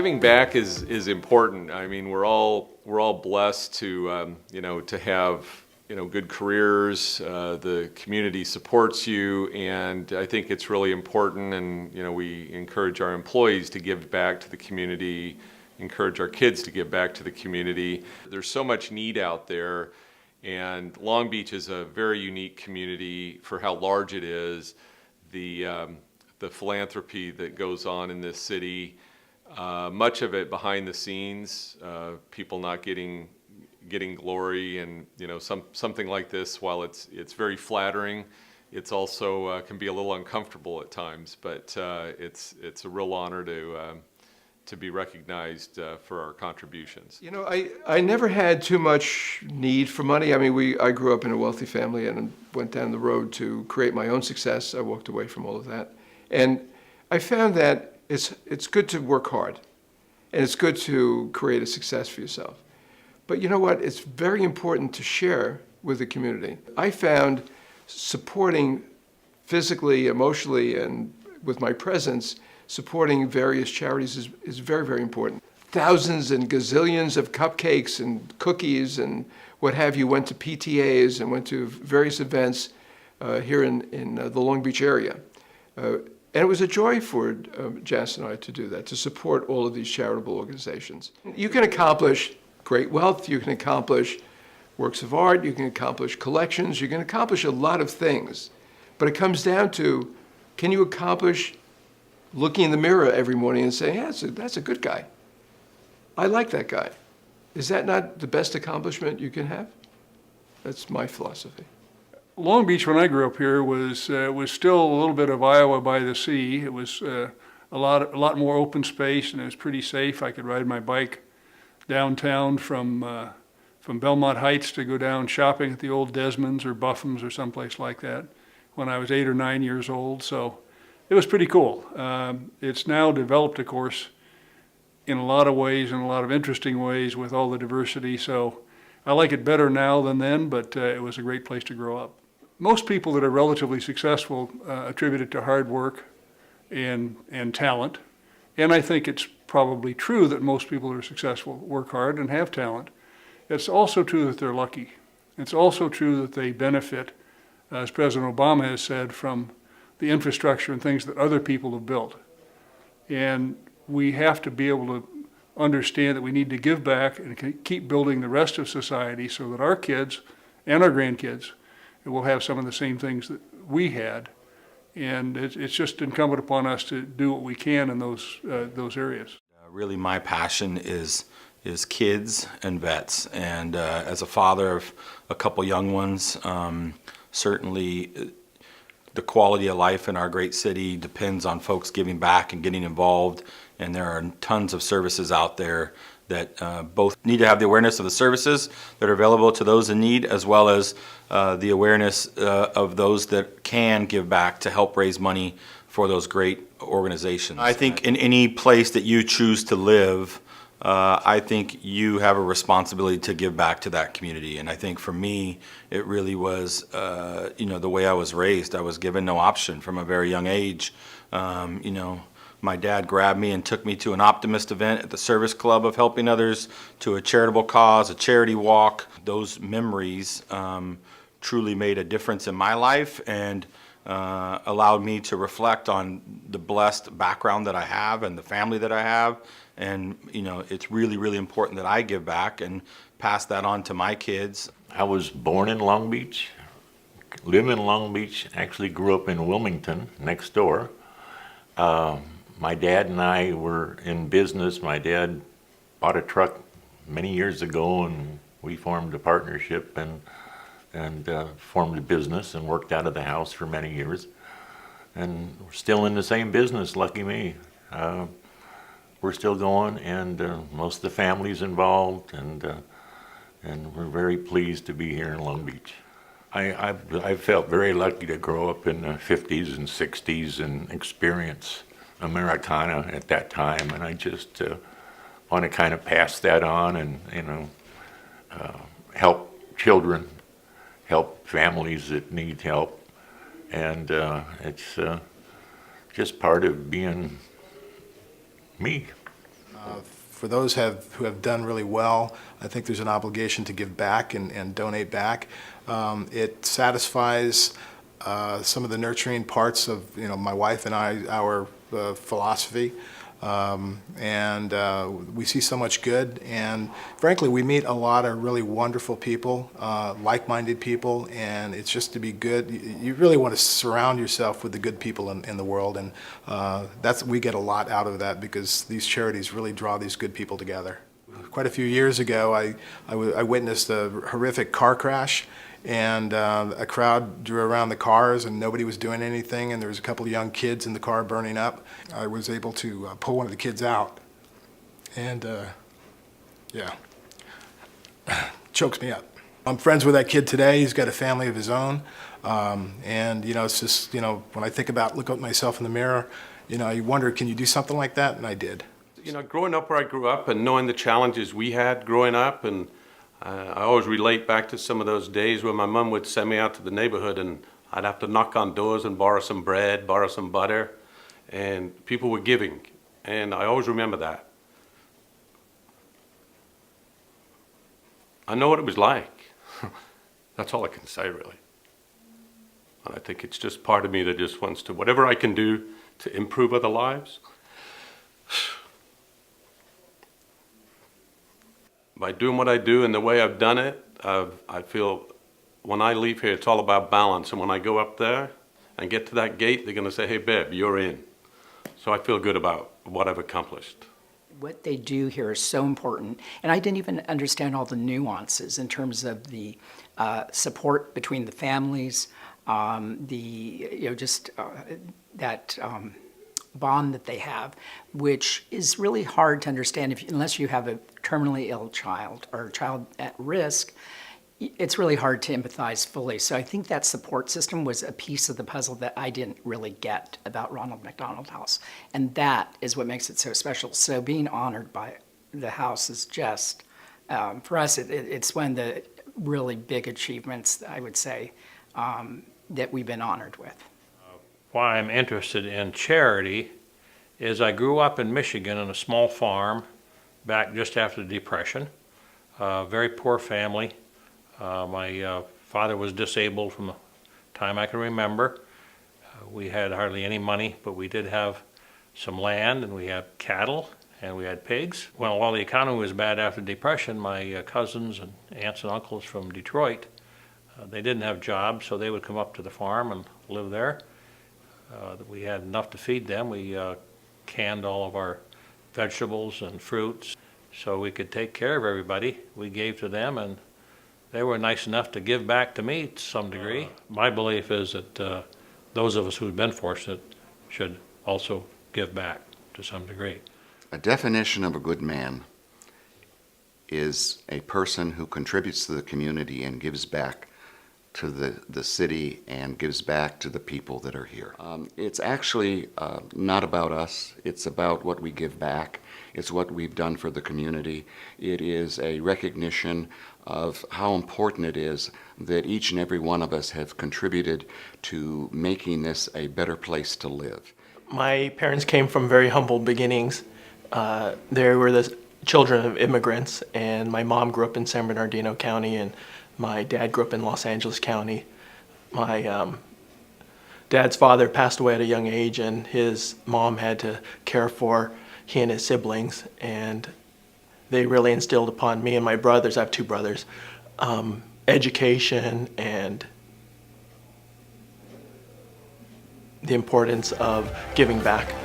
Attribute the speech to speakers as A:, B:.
A: giving back is important. I mean, we're all blessed to to have good careers. The community supports you, and I think it's really important. And we encourage our employees to give back to the community, encourage our kids to give back to the community. There's so much need out there, and Long Beach is a very unique community for how large it is. The philanthropy that goes on in this city, much of it behind the scenes, people not getting glory, and something like this, while it's very flattering, it's also can be a little uncomfortable at times, but it's a real honor to be recognized for our contributions.
B: I never had too much need for money. I mean, I grew up in a wealthy family and went down the road to create my own success. I walked away from all of that. And I found that it's good to work hard, and it's good to create a success for yourself. But you know what? It's very important to share with the community. I found supporting physically, emotionally, and with my presence, supporting various charities is very, very important. Thousands and gazillions of cupcakes and cookies and what have you went to PTAs and went to various events here in the Long Beach area. And it was a joy for Janice and I to do that, to support all of these charitable organizations. You can accomplish great wealth, you can accomplish works of art, you can accomplish collections, you can accomplish a lot of things. But it comes down to, can you accomplish looking in the mirror every morning and saying, yeah, that's a good guy. I like that guy. Is that not the best accomplishment you can have? That's my philosophy.
C: Long Beach, when I grew up here, was still a little bit of Iowa by the sea. It was a lot more open space, and it was pretty safe. I could ride my bike downtown from Belmont Heights to go down shopping at the old Desmond's or Buffum's or someplace like that when I was 8 or 9 years old. So it was pretty cool. It's now developed, of course, in a lot of ways, in a lot of interesting ways with all the diversity. So I like it better now than then, but it was a great place to grow up. Most people that are relatively successful attribute it to hard work and talent. And I think it's probably true that most people who are successful work hard and have talent. It's also true that they're lucky. It's also true that they benefit, as President Obama has said, from the infrastructure and things that other people have built. And we have to be able to understand that we need to give back and keep building the rest of society so that our kids and our grandkids will have some of the same things that we had. And it's just incumbent upon us to do what we can in those areas.
D: Really, my passion is kids and vets. And as a father of a couple young ones, certainly the quality of life in our great city depends on folks giving back and getting involved. And there are tons of services out there that both need to have the awareness of the services that are available to those in need, as well as the awareness of those that can give back to help raise money for those great organizations. I think in any place that you choose to live, I think you have a responsibility to give back to that community. And I think for me, it really was, the way I was raised. I was given no option from a very young age. My dad grabbed me and took me to an Optimist event at the Service Club of helping others, to a charitable cause, a charity walk. Those memories truly made a difference in my life and allowed me to reflect on the blessed background that I have and the family that I have. And it's really, really important that I give back and pass that on to my kids.
E: I was born in Long Beach, live in Long Beach, actually grew up in Wilmington, next door. My dad and I were in business. My dad bought a truck many years ago, and we formed a partnership and formed a business and worked out of the house for many years. And we're still in the same business, lucky me. We're still going, and most of the family's involved, and we're very pleased to be here in Long Beach. I felt very lucky to grow up in the 50s and 60s and experience Americana at that time, and I just want to kind of pass that on and help children, help families that need help, and it's just part of being me.
F: For those who have done really well, I think there's an obligation to give back and donate back. It satisfies some of the nurturing parts of my wife and our philosophy, and we see so much good. And frankly, we meet a lot of really wonderful people, like-minded people, and it's just to be good. You really want to surround yourself with the good people in the world, and we get a lot out of that because these charities really draw these good people together. Quite a few years ago, I witnessed a horrific car crash, and a crowd drew around the cars and nobody was doing anything, and there was a couple of young kids in the car burning up. I was able to pull one of the kids out, and yeah, chokes me up. I'm friends with that kid today. He's got a family of his own, and it's just, when I look at myself in the mirror, you wonder, can you do something like that? And I did.
G: Growing up where I grew up and knowing the challenges we had growing up, and I always relate back to some of those days when my mom would send me out to the neighborhood and I'd have to knock on doors and borrow some bread, borrow some butter, and people were giving, and I always remember that. I know what it was like. That's all I can say, really. And I think it's just part of me that just wants to, whatever I can do to improve other lives. By doing what I do and the way I've done it, I feel when I leave here, it's all about balance. And when I go up there and get to that gate, they're going to say, hey, babe, you're in. So I feel good about what I've accomplished.
H: What they do here is so important. And I didn't even understand all the nuances in terms of the support between the families, that bond that they have, which is really hard to understand unless you have a terminally ill child or a child at risk. It's really hard to empathize fully. So I think that support system was a piece of the puzzle that I didn't really get about Ronald McDonald House. And that is what makes it so special. So being honored by the house is just, for us, it's one of the really big achievements, I would say, that we've been honored with.
I: Why I'm interested in charity is I grew up in Michigan on a small farm back just after the Depression. Very poor family. My father was disabled from the time I can remember. We had hardly any money, but we did have some land, and we had cattle, and we had pigs. Well, while the economy was bad after the Depression, my cousins and aunts and uncles from Detroit, they didn't have jobs, so they would come up to the farm and live there. We had enough to feed them. We canned all of our vegetables and fruits so we could take care of everybody. We gave to them, and they were nice enough to give back to me to some degree. My belief is that those of us who've been fortunate should also give back to some degree.
J: A definition of a good man is a person who contributes to the community and gives back to the city and gives back to the people that are here. It's actually not about us. It's about what we give back. It's what we've done for the community. It is a recognition of how important it is that each and every one of us have contributed to making this a better place to live.
K: My parents came from very humble beginnings. They were the children of immigrants, and my mom grew up in San Bernardino County, and my dad grew up in Los Angeles County. My dad's father passed away at a young age, and his mom had to care for he and his siblings, and they really instilled upon me and my brothers, I have two brothers, education and the importance of giving back.